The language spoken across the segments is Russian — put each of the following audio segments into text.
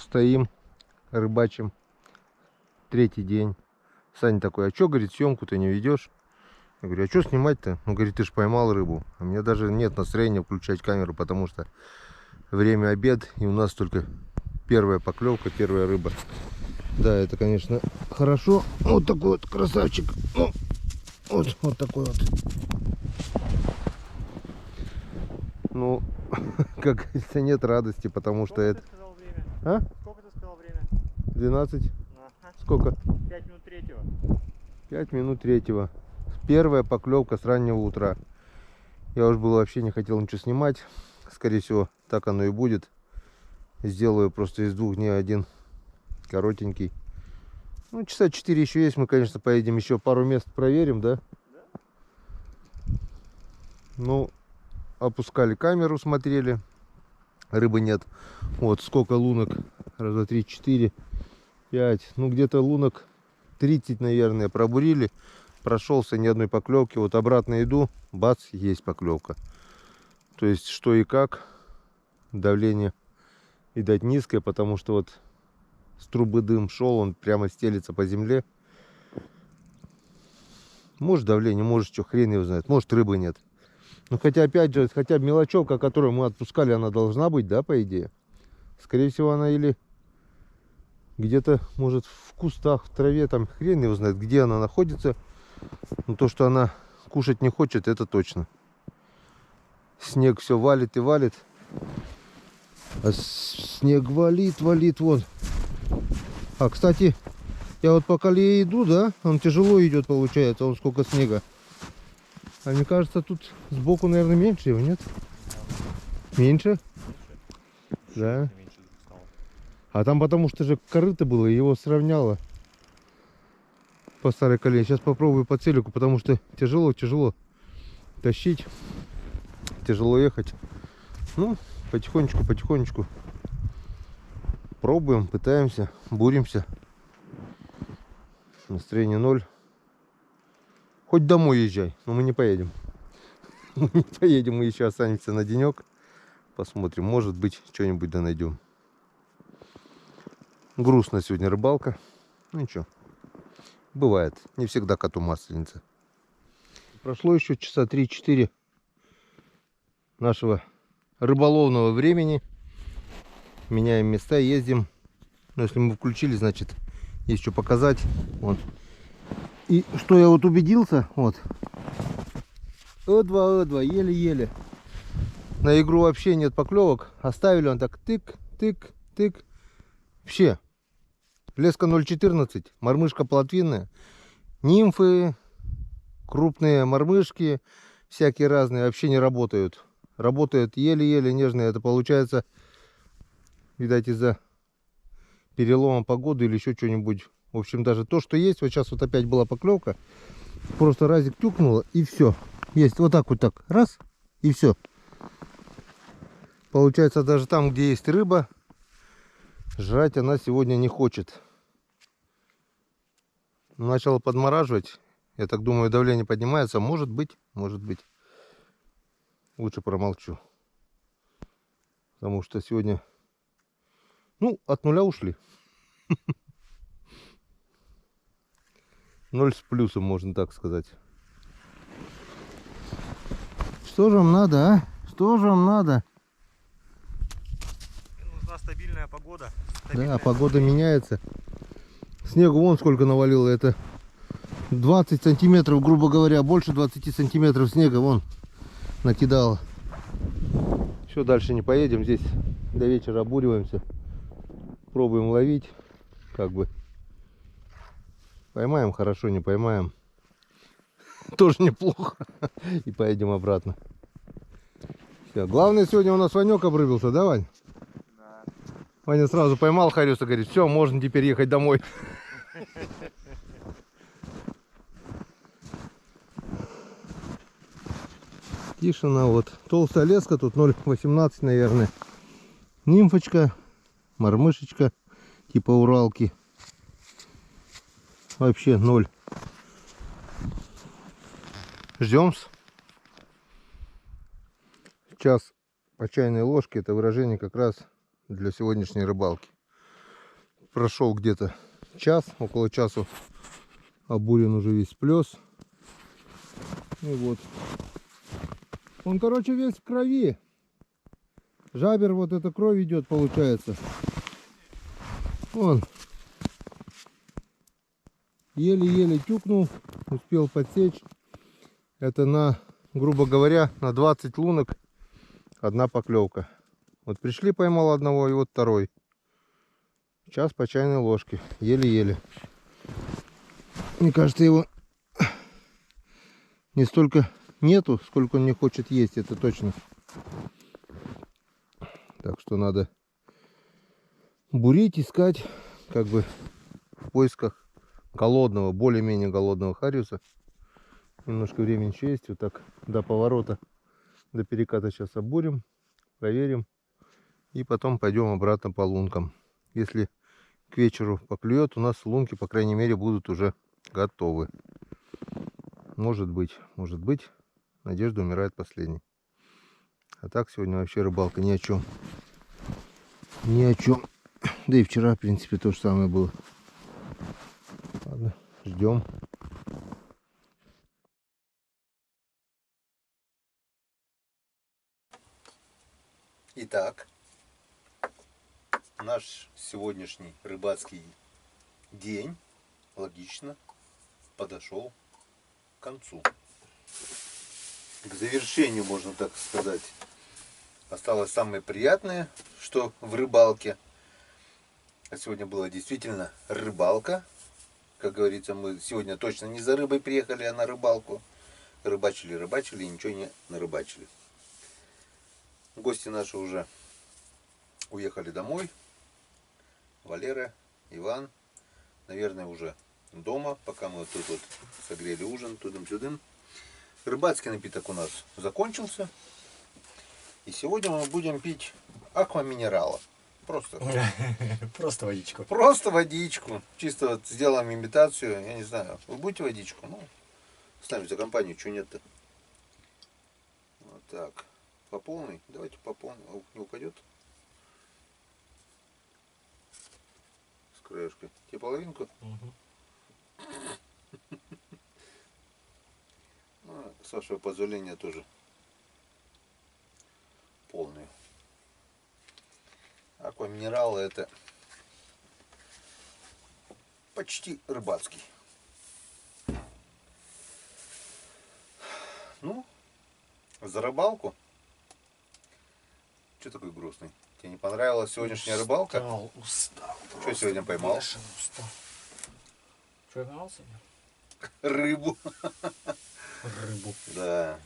Стоим, рыбачим. Третий день. Саня такой: а чё, говорит, съемку ты не ведешь? Я говорю: а что снимать-то? Он говорит: ты ж поймал рыбу. А мне даже нет настроения включать камеру, потому что время обед, и у нас только первая поклевка, первая рыба. Да, это, конечно, хорошо. Вот такой вот красавчик. Вот такой вот. Ну, как говорится, нет радости, потому что это... Ты сказал время? А? Сколько ты сказал время? 12. Ага. Сколько? 5 минут третьего. 5 минут третьего. Первая поклевка с раннего утра. Я уж было вообще не хотел ничего снимать. Скорее всего, так оно и будет. Сделаю просто из 2 дней один коротенький. Ну, часа 4 еще есть. Мы, конечно, поедем еще пару мест проверим, да? Да. Ну, опускали камеру, смотрели. Рыбы нет. Вот сколько лунок. Раз, два, три, 4, 5. Ну, где-то лунок 30, наверное, пробурили. Прошелся, ни одной поклевки. Вот обратно иду, бац, есть поклевка. То есть, что и как. Давление, видать, низкое, потому что вот с трубы дым шел, он прямо стелится по земле. Может давление, может что, хрен его знает. Может рыбы нет. Ну, хотя, опять же, хотя бы мелочевка, которую мы отпускали, она должна быть, да, по идее. Скорее всего, она или где-то, может, в кустах, в траве, там хрен его знает, где она находится. Но то, что она кушать не хочет, это точно. Снег все валит и валит. А снег валит, валит, вон. А, кстати, я вот по колее иду, да, он тяжело идет, получается, он сколько снега. А мне кажется, тут сбоку, наверное, меньше его, нет? Меньше? Да. А там потому что же корыто было, и его сравняло по старой колее. Сейчас попробую по целику, потому что тяжело тащить, тяжело ехать. Ну, потихонечку пробуем, пытаемся, буримся. Настроение 0. Хоть домой езжай, но мы не поедем. Мы не поедем, мы еще останемся на денек. Посмотрим, может быть, что-нибудь да найдем. Грустно сегодня рыбалка. Ну ничего, бывает. Не всегда коту масленица. Прошло еще часа 3-4 нашего рыболовного времени. Меняем места, ездим. Но если мы включили, значит, есть что показать. Вот. И что я вот убедился, вот. О2, еле-еле. На игру вообще нет поклевок. Оставили, он так тык. Вообще. Леска 0,14, мормышка плотвинная. Нимфы, крупные мормышки, всякие разные, вообще не работают. Работают еле-еле нежные. Это получается, видать, из-за перелома погоды или еще что-нибудь. В общем, даже то, что есть. Вот сейчас вот опять была поклевка. Просто разик тюкнуло, и все. Есть вот так, раз, и все. Получается, даже там, где есть рыба, жрать она сегодня не хочет. Начало подмораживать. Я так думаю, давление поднимается. Может быть. Лучше промолчу. Потому что сегодня, ну, от нуля ушли. 0 с плюсом, можно так сказать. Что же вам надо, а? Что же вам надо? Нужна стабильная погода. Да, погода меняется. Снегу вон сколько навалило. Это 20 сантиметров, грубо говоря, больше 20 сантиметров снега вон накидало. Еще дальше не поедем. Здесь до вечера обуриваемся. Пробуем ловить. Как бы поймаем хорошо, не поймаем тоже неплохо. И поедем обратно. Все. Главное, сегодня у нас Ванек обрыбился, да, Вань? Да. Ваня сразу поймал Харюса, говорит: все, можно теперь ехать домой. Тишина, вот. Толстая леска, тут 0,18, наверное. Нимфочка, мормышечка, типа уралки. Вообще 0. Ждем-с. Час по чайной ложке. Это выражение как раз для сегодняшней рыбалки. прошел где-то час, около часу. Обурен уже весь плес. И вот. Он, короче, весь в крови. Жабер, вот эта кровь идет, получается. Вон. Еле-еле тюкнул, успел подсечь. Это на, грубо говоря, на 20 лунок одна поклевка. Вот пришли, поймал одного, и вот второй. Сейчас по чайной ложке. Еле-еле. Мне кажется, его не столько нету, сколько он не хочет есть, это точно. Так что надо бурить, искать, как бы в поисках голодного, более-менее голодного хариуса. Немножко времени еще есть. Вот так до поворота, до переката сейчас обурим, проверим. И потом пойдем обратно по лункам. Если к вечеру поклюет, у нас лунки, по крайней мере, будут уже готовы. Может быть. Надежда умирает последней. А так сегодня вообще рыбалка ни о чем. Ни о чем. Да и вчера, в принципе, то же самое было. Ладно, ждем. Итак, наш сегодняшний рыбацкий день логично подошел к концу. К завершению, можно так сказать. Осталось самое приятное, что в рыбалке. А сегодня была действительно рыбалка. Как говорится, мы сегодня точно не за рыбой приехали, а на рыбалку. Рыбачили и ничего не нарыбачили. Гости наши уже уехали домой. Валера, Иван, наверное, уже дома, пока мы тут вот согрели ужин, тудым-сюдым. Рыбацкий напиток у нас закончился. И сегодня мы будем пить акваминерала. Просто водичку. Просто водичку. Чисто вот сделаем имитацию. Я не знаю, вы будете водичку? Ну, с нами за компанию, чего нет-то. Вот так. По полной? Давайте по полной. Не упадет? С краешкой. Тебе половинку? Ну, с вашего позволения тоже полную. Акваминералы это почти рыбацкий. Ну, за рыбалку. Что такой грустный? Тебе не понравилась сегодняшняя рыбалка? Устал. Что сегодня поймал? Устал. Что я поймал сегодня? Рыбу. Рыбу. Да.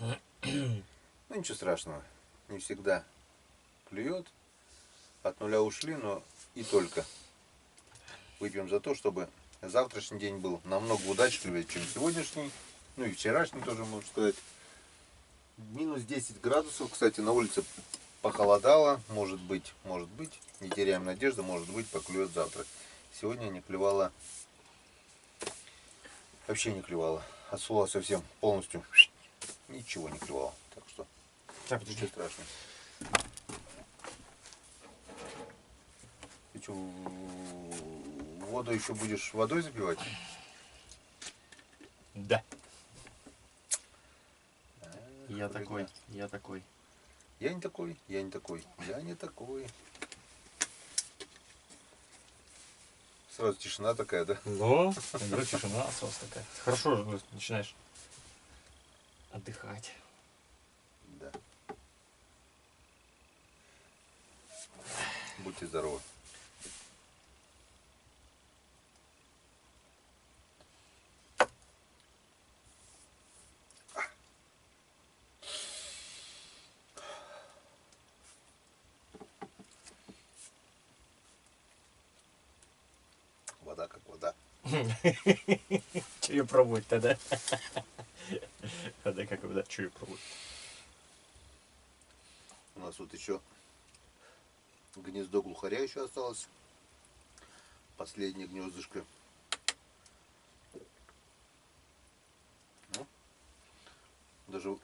Ну ничего страшного. Не всегда клюет. От нуля ушли, но и только. Выпьем за то, чтобы завтрашний день был намного удачливее, чем сегодняшний. Ну и вчерашний тоже, можно сказать. Минус 10 градусов. Кстати, на улице похолодало. Может быть. Не теряем надежды. Может быть, поклюет завтра. Сегодня не клевала. Вообще не клевала. Отсула совсем полностью. Ничего не клевала. Так что ничего страшного. Ты что, воду еще будешь водой запивать? Да. Я такой. Я не такой. Я не такой. Сразу тишина такая, да? Ну, тишина сразу такая. Хорошо начинаешь отдыхать. Да. Будьте здоровы. Вода как вода. Че ее пробовать тогда? Вода как вода, че ее пробовать? У нас тут еще гнездо глухаря еще осталось. Последнее гнездышко. Ну, даже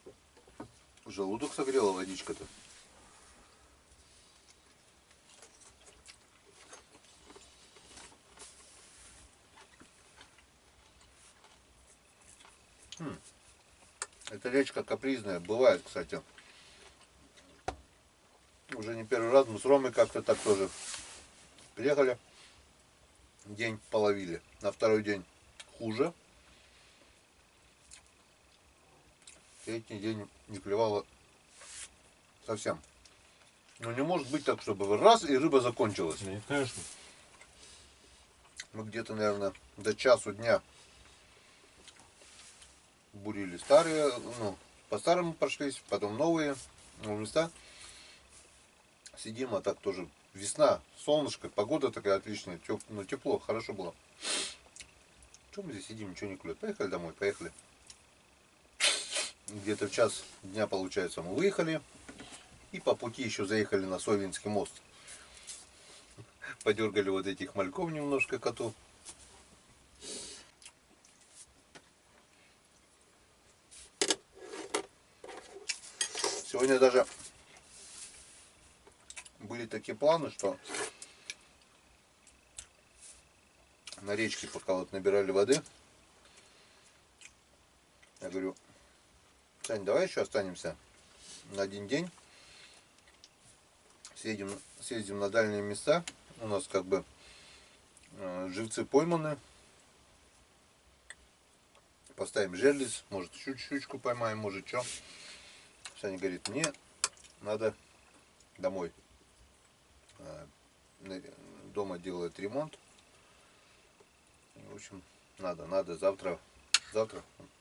желудок согрела водичка-то. Эта речка капризная, бывает, кстати. Уже не первый раз мы с Ромой как-то так тоже приехали. День половили. На второй день хуже. Третий день не клевало совсем. Но не может быть так, чтобы раз и рыба закончилась. Нет, конечно. Мы где-то, наверное, до часу дня бурили старые, ну, по-старому прошлись, потом новые места. Сидим, а так тоже весна, солнышко, погода такая отличная, ну, тепло, хорошо было. Что мы здесь сидим, ничего не клюет? Поехали домой, поехали. Где-то в час дня, получается, мы выехали. И по пути еще заехали на Совинский мост. Подергали вот этих мальков немножко коту. Сегодня даже были такие планы, что на речке, пока вот набирали воды, я говорю: Сань, давай еще останемся на один день. Съездим на дальние места. У нас как бы живцы пойманы. Поставим жерлиц, может щучку поймаем, может что. Саня говорит: мне надо домой. Дома делает ремонт. В общем, надо завтра,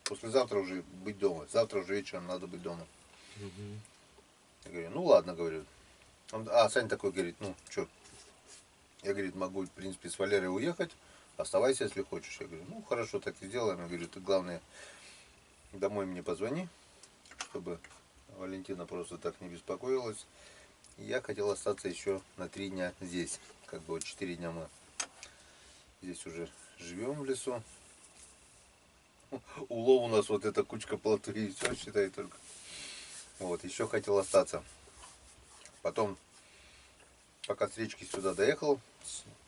послезавтра уже быть дома. Завтра уже вечером надо быть дома. Я говорю: ну ладно, говорю. Саня такой говорит: ну что, я, говорит, могу, в принципе, с Валерой уехать, оставайся, если хочешь. Я говорю: ну хорошо, так и сделаем. Я говорю: ты, главное, домой мне позвони, чтобы Валентина просто так не беспокоилась. И я хотел остаться еще на 3 дня здесь. Как бы вот 4 дня мы здесь уже живем в лесу. Улов у нас вот эта кучка плотвы и все, считай, только. Вот, еще хотел остаться. Потом, пока с речки сюда доехал,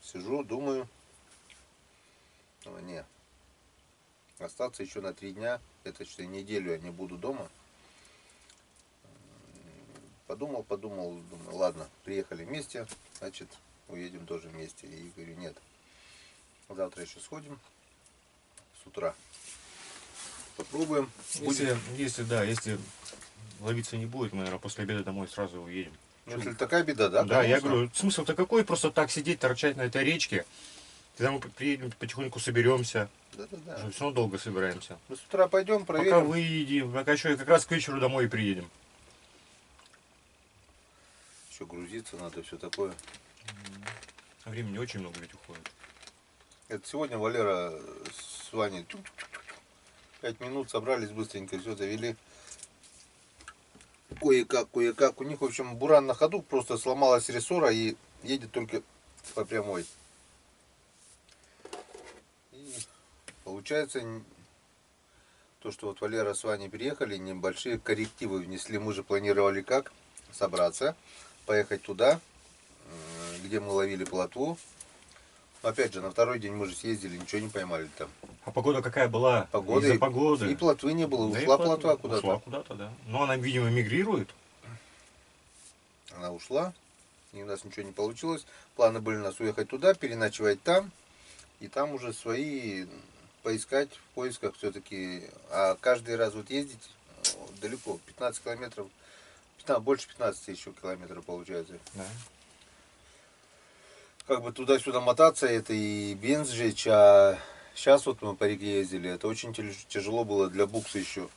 сижу, думаю, не, остаться еще на 3 дня, это что, неделю я не буду дома. Подумал, думаю, ладно, приехали вместе, значит, уедем тоже вместе. И говорю: нет, завтра еще сходим с утра, попробуем. Если ловиться не будет, мы, наверное, после обеда домой сразу уедем. Ну, если такая беда, да? Да, конечно. я говорю, смысл-то какой просто так сидеть, торчать на этой речке? Когда мы приедем, потихоньку соберемся. Да. Все равно долго собираемся. Мы с утра пойдем, проверим. Пока выедем, пока еще и как раз к вечеру домой и приедем. Еще грузиться надо, все такое. Времени очень много ведь уходит. Это сегодня Валера с Ваней 5 минут собрались быстренько, все завели. Кое-как. У них, в общем, буран на ходу, просто сломалась рессора и едет только по прямой. И получается, то, что вот Валера с Ваней приехали, небольшие коррективы внесли. Мы же планировали как? Собраться, поехать туда, где мы ловили плотву. Но опять же, на второй день мы же съездили, ничего не поймали там. А погода какая была? Из-за погоды. И плотвы не было, Да, ушла плотва куда-то. Ушла куда-то, да. Но она, видимо, мигрирует. Она ушла, и у нас ничего не получилось. Планы были у нас уехать туда, переночевать там, и там уже свои поискать, в поисках все-таки. А каждый раз вот ездить далеко, 15 километров, больше 15 еще километров получается. Да. Как бы туда-сюда мотаться, это и бенз жечь, а сейчас вот мы по реке ездили, это очень тяжело было для букса еще.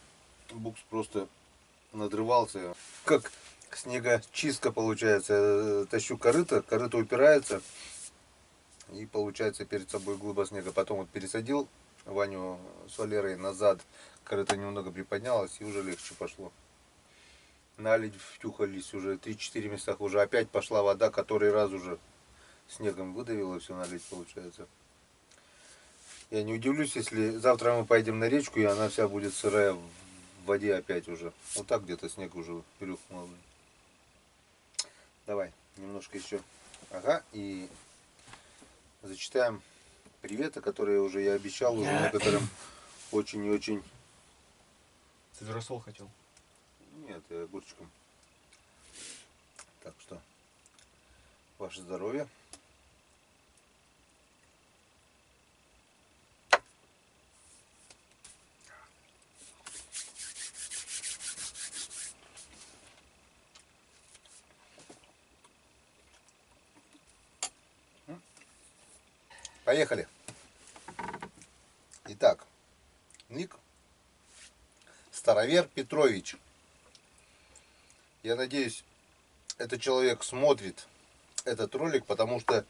Букс просто надрывался, как снегочистка получается. Тащу корыто упирается, и получается перед собой глыба снега. Потом вот пересадил Ваню с Валерой назад, корыто немного приподнялось, и уже легче пошло. Наледь втюхались уже 3-4 местах, уже опять пошла вода, который раз уже снегом выдавило все, налить получается. Я не удивлюсь, если завтра мы поедем на речку, и она вся будет сырая в воде опять уже. Вот так где-то снег уже перехнул. Давай, немножко еще. Ага, и зачитаем приветы, которые уже я обещал уже некоторым очень и очень Ты же рассол хотел. Нет, я огурчиком. Так что, ваше здоровье. Поехали. Итак, ник Старовер Петрович. Я надеюсь, этот человек смотрит этот ролик, потому что,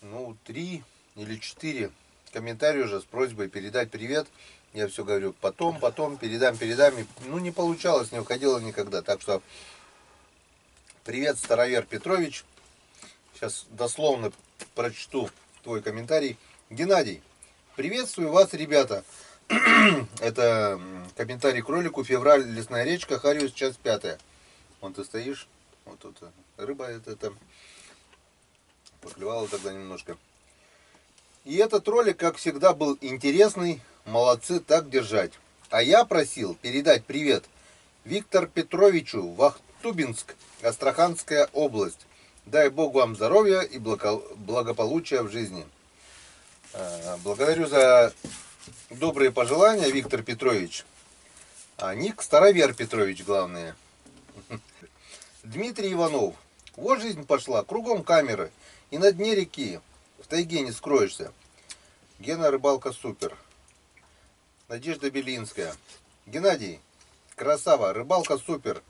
ну, 3 или 4 комментария уже с просьбой передать привет. Я все говорю, потом, передам. И, ну, не получалось, не уходило никогда. Так что, привет, Старовер Петрович. Сейчас дословно прочту твой комментарий. Геннадий, приветствую вас, ребята. Это комментарий к ролику «Февраль, лесная речка, Хариус, часть 5». Вон ты стоишь, вот тут рыба это поклевала тогда немножко. И этот ролик, как всегда, был интересный. Молодцы, так держать. А я просил передать привет Виктору Петровичу, Вахтубинск, Астраханская область. Дай Бог вам здоровья и благополучия в жизни. Благодарю за добрые пожелания, Виктор Петрович. А ник Старовер Петрович, главное. Дмитрий Иванов. Вот жизнь пошла, кругом камеры. И на дне реки. В тайге не скроешься. Гена, рыбалка супер. Надежда Белинская. Геннадий, красава, рыбалка супер.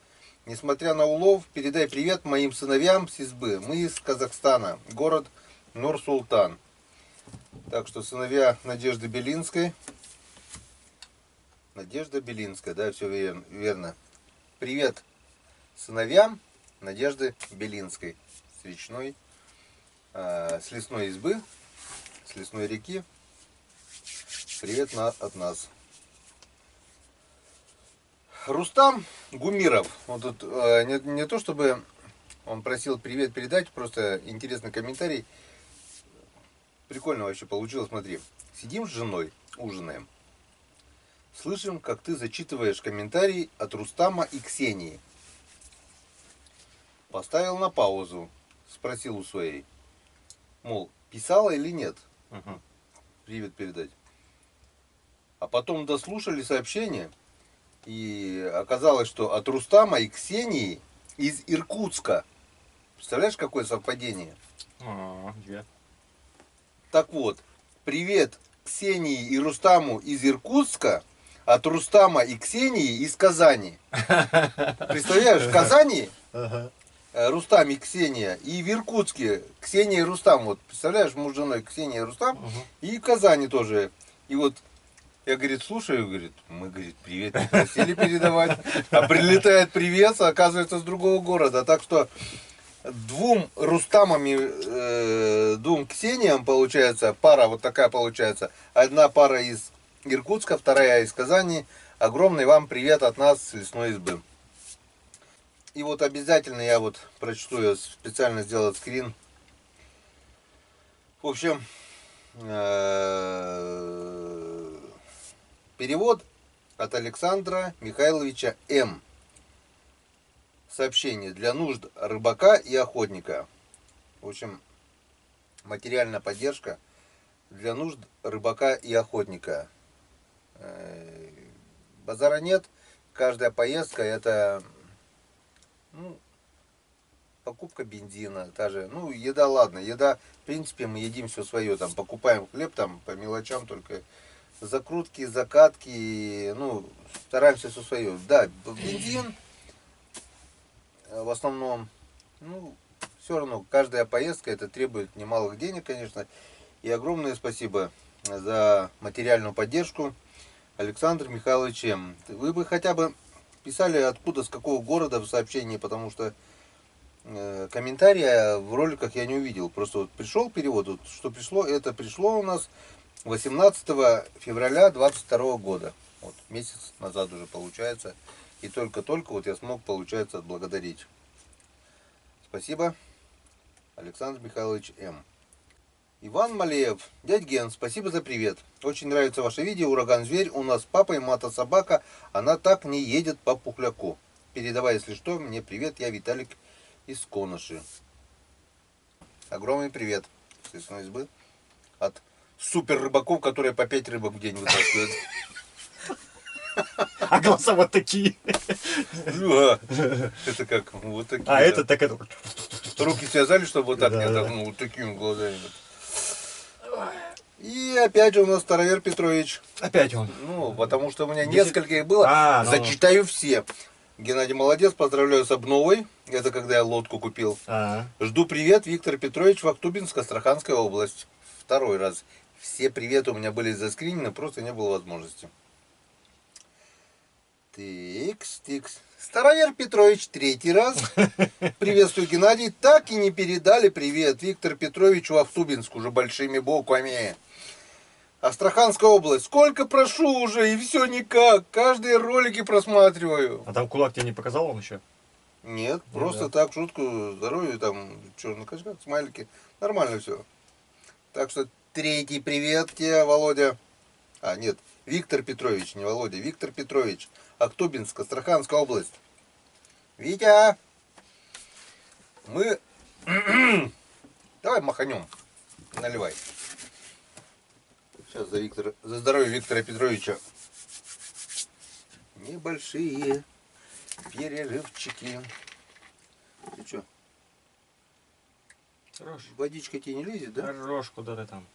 Несмотря на улов, передай привет моим сыновьям с избы. Мы из Казахстана, город Нур-Султан. Так что сыновья Надежды Белинской. Надежда Белинская, да, все верно. Привет сыновьям Надежды Белинской с речной, с лесной избы, с лесной реки. Привет от нас. Рустам Гумиров. Вот тут не то чтобы он просил привет передать, просто интересный комментарий. Прикольно вообще получилось, смотри. Сидим с женой, ужинаем. Слышим, как ты зачитываешь комментарий от Рустама и Ксении. Поставил на паузу, спросил у своей. Мол, писала или нет? Привет передать. А потом дослушали сообщение. И оказалось, что от Рустама и Ксении из Иркутска. Представляешь, какое совпадение? Так вот, привет Ксении и Рустаму из Иркутска от Рустама и Ксении из Казани. Представляешь, в Казани Рустам и Ксения, и в Иркутске Ксения и Рустам. Вот, представляешь, муж с женой Ксения и Рустам, и в Казани тоже. И вот я, говорит, слушаю, говорит, мы, говорит, привет не просили передавать, а прилетает привет, оказывается, с другого города. Так что двум Рустамами, двум Ксениям, получается, пара вот такая получается. Одна пара из Иркутска, вторая из Казани. Огромный вам привет от нас с лесной избы. И вот обязательно я вот прочту, я специально сделал скрин. В общем, перевод от Александра Михайловича М. Сообщение для нужд рыбака и охотника. В общем, материальная поддержка для нужд рыбака и охотника. Базара нет. Каждая поездка это, ну, покупка бензина, та же, ну, еда, ладно, еда, в принципе, мы едим все свое, там, покупаем хлеб, там, по мелочам только, закрутки, закатки, ну, стараемся все свое. Да, бензин, в основном, ну, все равно, каждая поездка, это требует немалых денег, конечно, и огромное спасибо за материальную поддержку, Александр Михайлович М. Вы бы хотя бы писали, откуда, с какого города в сообщении, потому что комментария в роликах я не увидел. Просто вот пришел перевод, вот, что пришло, это пришло у нас 18 февраля 22 года. Вот, месяц назад уже получается. И только-только вот я смог, получается, отблагодарить. Спасибо, Александр Михайлович М. Иван Малеев. Дядь Ген, спасибо за привет. Очень нравится ваше видео. Ураган-зверь. У нас с папой мата-собака. Она так не едет по пухляку. Передавай, если что, мне привет. Я Виталик из Коноши. Огромный привет с лесной избы от супер рыбаков, которые по 5 рыбок в день вытаскивают. А глаза вот такие. Это как? Вот такие. А это так это. Руки связали, чтобы вот так не отдохнул. Вот такими глазами. И опять же у нас Старовер Петрович. Опять он. Ну, потому что у меня несколько их было. Ну. Зачитаю все. Геннадий молодец, поздравляю с обновой. Это когда я лодку купил. Жду привет, Виктор Петрович, Вахтубинск, Астраханская область. Второй раз. Все приветы у меня были заскринены, просто не было возможности. Тикс. Старовер Петрович, третий раз. Приветствую, Геннадий. Так и не передали привет. Виктор Петрович, Вахтубинск, уже большими буквами. Астраханская область. Сколько прошу уже, и все никак. Каждые ролики просматриваю. А там кулак тебе не показал он еще? Нет, просто так, шутку, здоровье, там, черный качкак, смайлики. Нормально все. Так что третий привет тебе, Володя. А, нет, Виктор Петрович, не Володя. Виктор Петрович. Ахтубинск, Астраханская область. Витя! Мы... Давай маханем. Наливай. Сейчас за здоровье Виктора Петровича. Небольшие перерывчики. Ты что? Хорош. Водичка тебе не лезет, да? Хорош, куда ты там?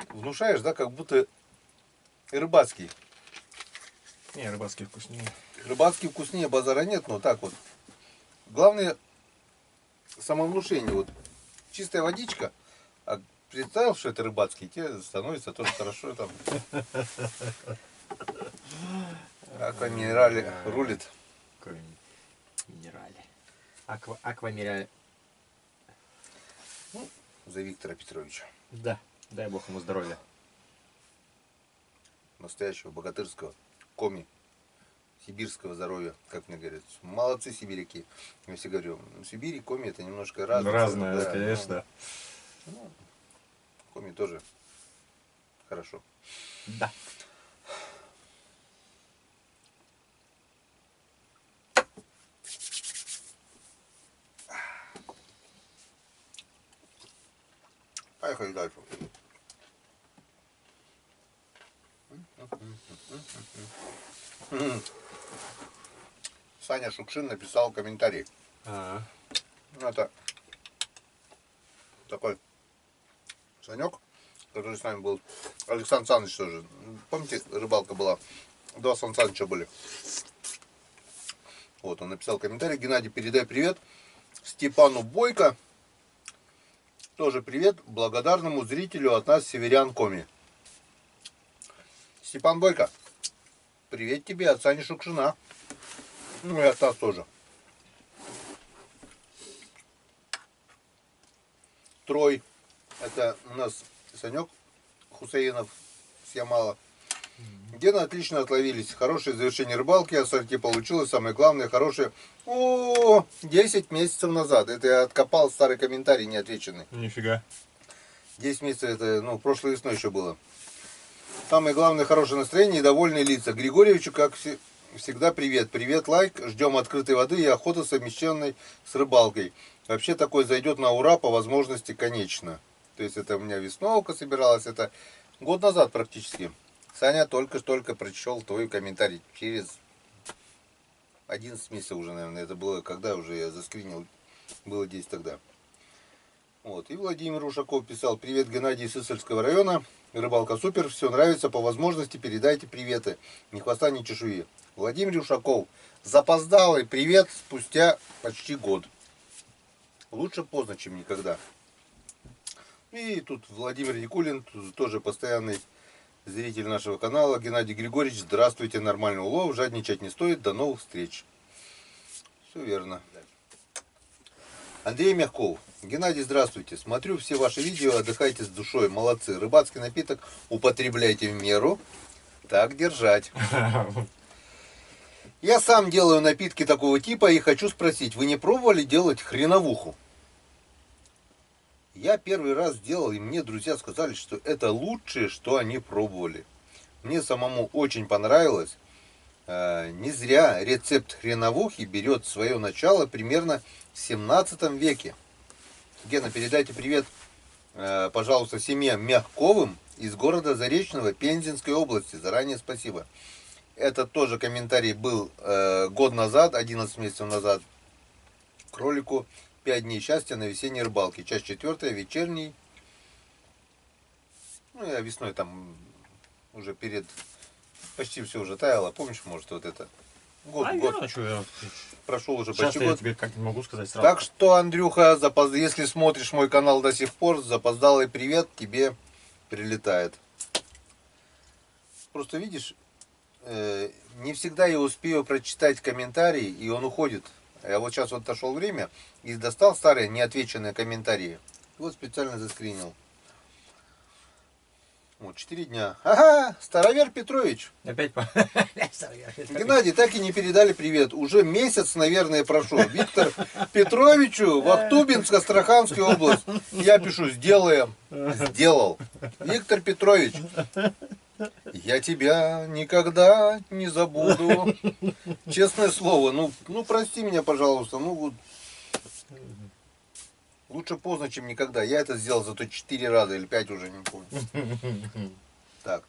Внушаешь, да, как будто рыбацкий. Не, рыбацкий вкуснее. Рыбацкий вкуснее, базара нет, но так вот. Главное самовнушение. Вот чистая водичка, а представил, что это рыбацкий, тебе становится тоже хорошо там. Акваминерале рулит. Минерале. Акваминерале. Ну, за Виктора Петровича. Да, дай бог ему здоровья. Настоящего богатырского Коми. Сибирского здоровья, как мне говорят. Молодцы сибиряки. Я все говорю, в Сибири Коми это немножко разное. Разное, да, конечно. Ну, Коми тоже хорошо. Да. Поехали дальше. Саня Шукшин написал комментарий. Это такой Санек, который с нами был. Александр Саныч тоже. Помните, рыбалка была? Два Сан Саныча были. Вот, он написал комментарий. Геннадий, передай привет Степану Бойко. Тоже привет благодарному зрителю от нас, северян Коми. Степан Бойко, привет тебе от Сани Шукшина. Ну и от нас тоже. Трой. Это у нас Санек Хусейнов с Ямала. Где-то отлично отловились. Хорошее завершение рыбалки. Ассорти получилось. Самое главное, хорошее. 10 месяцев назад. Это я откопал старый комментарий неотвеченный. Нифига. 10 месяцев, это, ну, прошлой весной еще было. Самое главное, хорошее настроение и довольные лица. Григорьевичу, как всегда, привет. Привет, лайк. Ждем открытой воды и охоты, совмещенной с рыбалкой. Вообще такой зайдет на ура, по возможности, конечно. То есть это у меня весновка собиралась. Это год назад практически. Саня только прочел твой комментарий. Через 11 месяцев уже, наверное. Это было, когда уже я заскринил. Было 10 тогда. Вот. И Владимир Ушаков писал: привет, Геннадий из Сысольского района. Рыбалка супер, все нравится, по возможности передайте приветы. Ни хвоста, ни чешуи. Владимир Ушаков, запоздалый привет спустя почти год. Лучше поздно, чем никогда. И тут Владимир Никулин, тоже постоянный зритель нашего канала. Геннадий Григорьевич, здравствуйте, нормальный улов, жадничать не стоит, до новых встреч. Все верно. Андрей Мягков. Геннадий, здравствуйте. Смотрю все ваши видео, отдыхайте с душой, молодцы. Рыбацкий напиток употребляйте в меру. Так держать. Я сам делаю напитки такого типа и хочу спросить, вы не пробовали делать хреновуху? Я первый раз сделал, и мне друзья сказали, что это лучшее, что они пробовали. Мне самому очень понравилось. Не зря рецепт хреновухи берет свое начало примерно в 17 веке. Гена, передайте привет, пожалуйста, семье Мягковым из города Заречного Пензенской области. Заранее спасибо. Это тоже комментарий был год назад, 11 месяцев назад. Кролику 5 дней счастья на весенней рыбалке. Часть 4, вечерний. Ну, я весной там уже перед... Почти все уже таяло. Помнишь, может, вот это? Год что я... прошел уже Сейчас почти я год. тебе как не могу сказать сразу. Так что, Андрюха, если смотришь мой канал до сих пор, запоздалый привет тебе прилетает. Просто видишь, не всегда я успею прочитать комментарий, и он уходит. Я вот сейчас вот отошел время и достал старые неотвеченные комментарии. Вот специально заскринил. Вот, 4 дня. Ага, Старовер Петрович. Опять по... Геннадий, так и не передали привет. Уже месяц, наверное, прошел. Виктор Петровичу в Ахтубинск-Астраханская область. Я пишу, сделаем. Сделал. Виктор Петрович, я тебя никогда не забуду. Честное слово, ну прости меня, пожалуйста. Ну вот. Лучше поздно, чем никогда. Я это сделал зато 4 раза или 5 уже, не помню.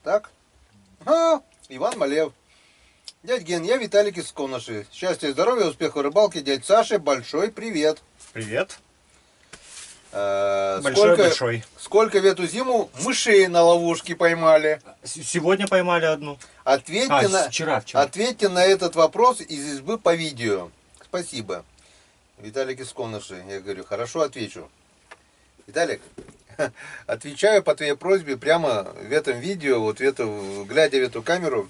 Так. Иван Малев. Дядь Ген, я Виталик из Коноши. Счастья, здоровья, успехов в рыбалке. Дядь Саше, большой привет. Привет. Большой. Сколько в эту зиму мышей на ловушке поймали? Сегодня поймали одну. Вчера. Ответьте на этот вопрос из избы по видео. Спасибо. Виталик из Коноши. Я говорю, хорошо, отвечу. Виталик, отвечаю по твоей просьбе прямо в этом видео, вот глядя в эту камеру.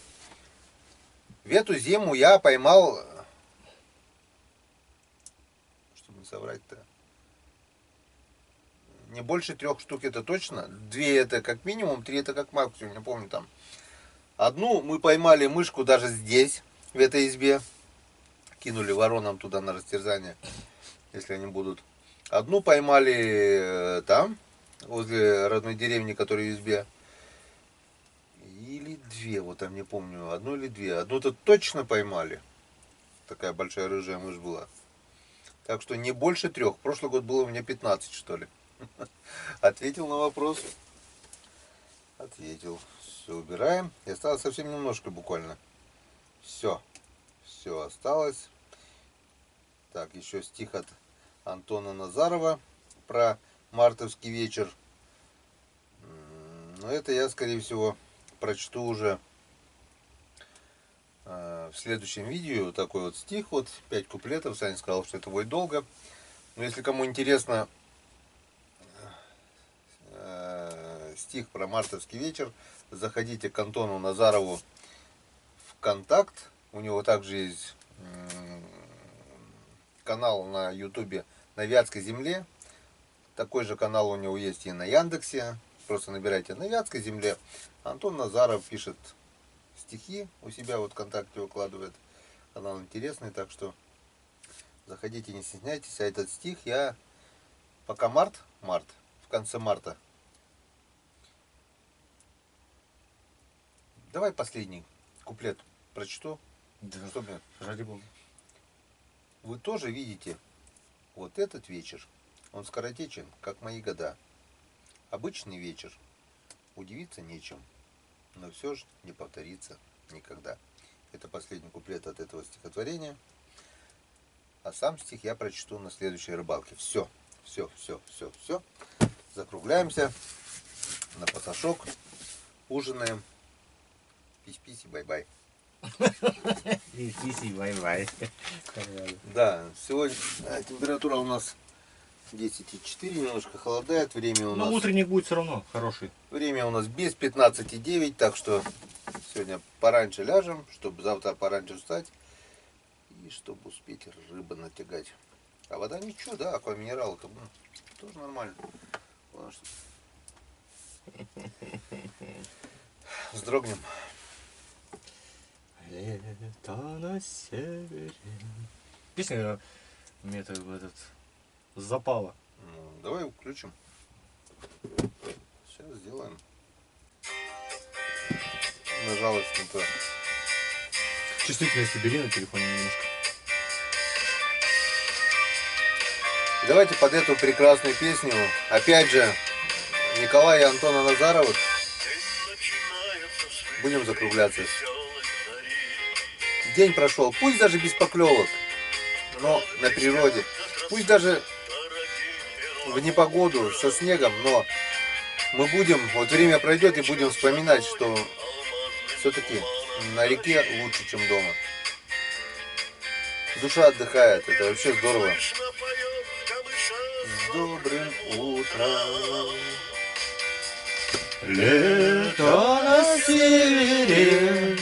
В эту зиму я поймал, чтобы не соврать-то, не больше 3 штук, это точно. 2 это как минимум, 3 это как максимум, не помню там. Одну мы поймали мышку даже здесь, в этой избе. Кинули воронам туда на растерзание, если они будут. Одну поймали там, возле родной деревни, которая в избе. Или 2, вот там не помню, 1 или 2. Одну-то точно поймали. Такая большая рыжая мышь была. Так что не больше 3. Прошлый год было у меня 15, что ли. Ответил на вопрос. Ответил. Все убираем. И осталось совсем немножко буквально. Все осталось. Так, еще стих от Антона Назарова про мартовский вечер. Но это я, скорее всего, прочту уже в следующем видео. Такой вот стих, вот 5 куплетов. Саня сказал, что это будет долго. Но если кому интересно стих про мартовский вечер, заходите к Антону Назарову в контакт. У него также есть канал на ютубе «На Вятской земле». Такой же канал у него есть и на Яндексе. Просто набирайте «На Вятской земле». Антон Назаров пишет стихи у себя, вот ВКонтакте выкладывает. Канал интересный, так что заходите, не стесняйтесь. А этот стих я пока март, в конце марта. Давай последний куплет прочту. Да, чтобы ради бога. Вы тоже видите вот этот вечер. Он скоротечен, как мои года. Обычный вечер. Удивиться нечем. Но все же не повторится никогда. Это последний куплет от этого стихотворения. А сам стих я прочту на следующей рыбалке. Все. Закругляемся на пасашок. Ужинаем. Пись-пись и бай-бай. Пись-пись, бай-бай. Да, сегодня температура у нас 10,4, немножко холодает. Время у нас... Но утренник будет все равно хороший. Время у нас без 15,9, так что сегодня пораньше ляжем, чтобы завтра пораньше встать. И чтобы успеть рыбы натягать. А вода ничего, да, акваминерал, это тоже нормально. Главное, что... Вздрогнем. Лето на севере. Песня мне это запала. Ну, давай включим. Сейчас сделаем. Нажалось не то. Чувствительность убери на телефоне немножко. Давайте под эту прекрасную песню, опять же, Николая и Антона Назаровых, будем закругляться. День прошел, пусть даже без поклевок, но на природе. Пусть даже в непогоду, со снегом, но мы будем, вот время пройдет и будем вспоминать, что все-таки на реке лучше, чем дома. Душа отдыхает, это вообще здорово. С добрым утром. Лето на севере,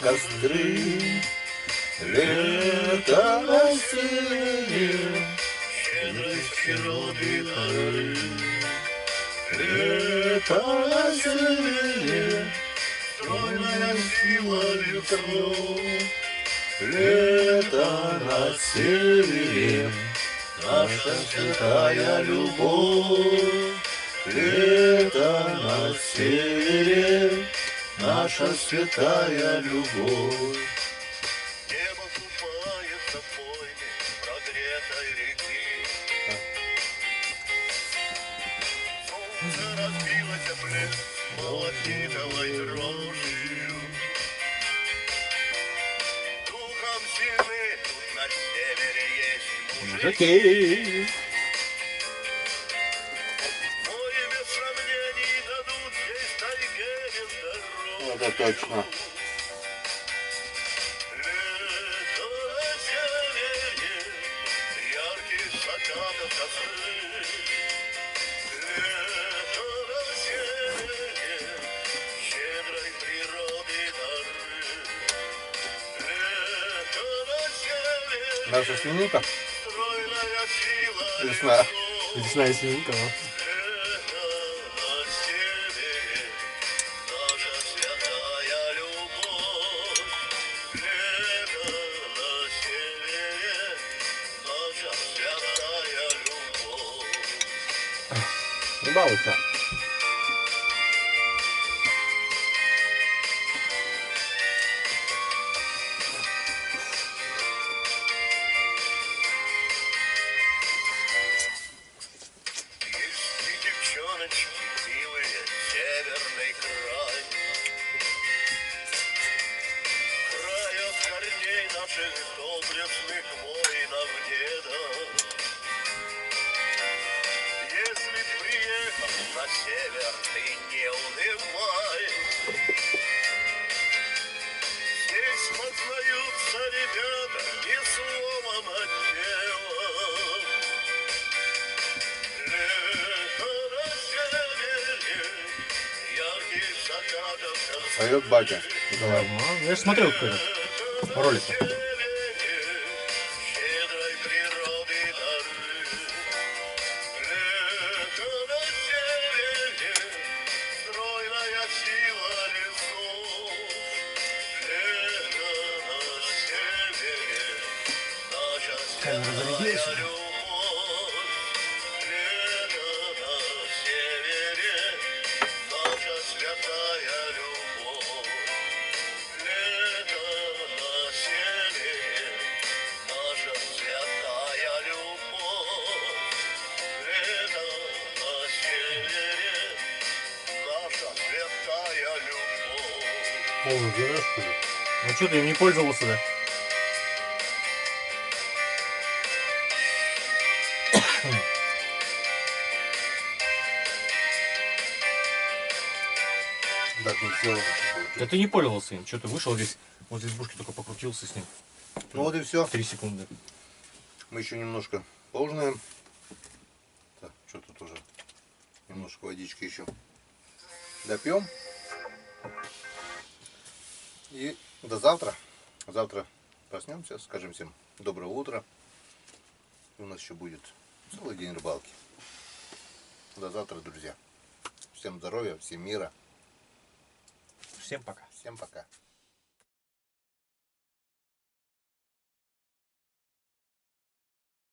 Костры. Лето на севере, щедрость природы дары. лето на севере, Стройная сила ветров. лето на севере, наша святая любовь. Лето на севере, наша святая любовь. Небо купается в пойме прогретой реки. Солнце разбилось о плед малахитовой дрожью. Духом сильны тут на севере есть мужики. Мои без сомнений дадут здесь тайге без дорог. Это точно. Лето на севере, ярких закатов костры. Лето на севере, щедрой природы дары. Лето на севере, Наша свининка стройная сила лесная. лесная свинка. Лето на севере, наша святая любовь. Лето на севере, наша святая любовь. Не балуйся. Есть и девчоночки милые, северный край. Край от корней наших доблестных воинов дедов. Если приехал на север, ты не унывай. Здесь познаются ребята не словом, а делом. Лето на севере, ярких закатов костры. Поет батя Николай. Я же смотрел ролик. Щедрой природы дары. Лето на севере, стройная сила лесов. Лето на севере, наша святая любовь. Лето на севере, наша святая любовь. Лето на севере, наша святая любовь. Лето на севере, наша святая любовь. Полный берешь, что ли? Ну что ты им не пользовался, да? Так, ну сделано. Да ты не пользовался им. Что ты вышел здесь, возле избушки только покрутился с ним. Ну вот и все. 3 секунды. Мы еще немножко поужинаем. Так, что тут уже? Немножко водички еще допьем. И до завтра. Завтра проснемся, скажем всем доброе утро. И у нас еще будет целый день рыбалки. До завтра, друзья. Всем здоровья, всем мира. Всем пока. Всем пока.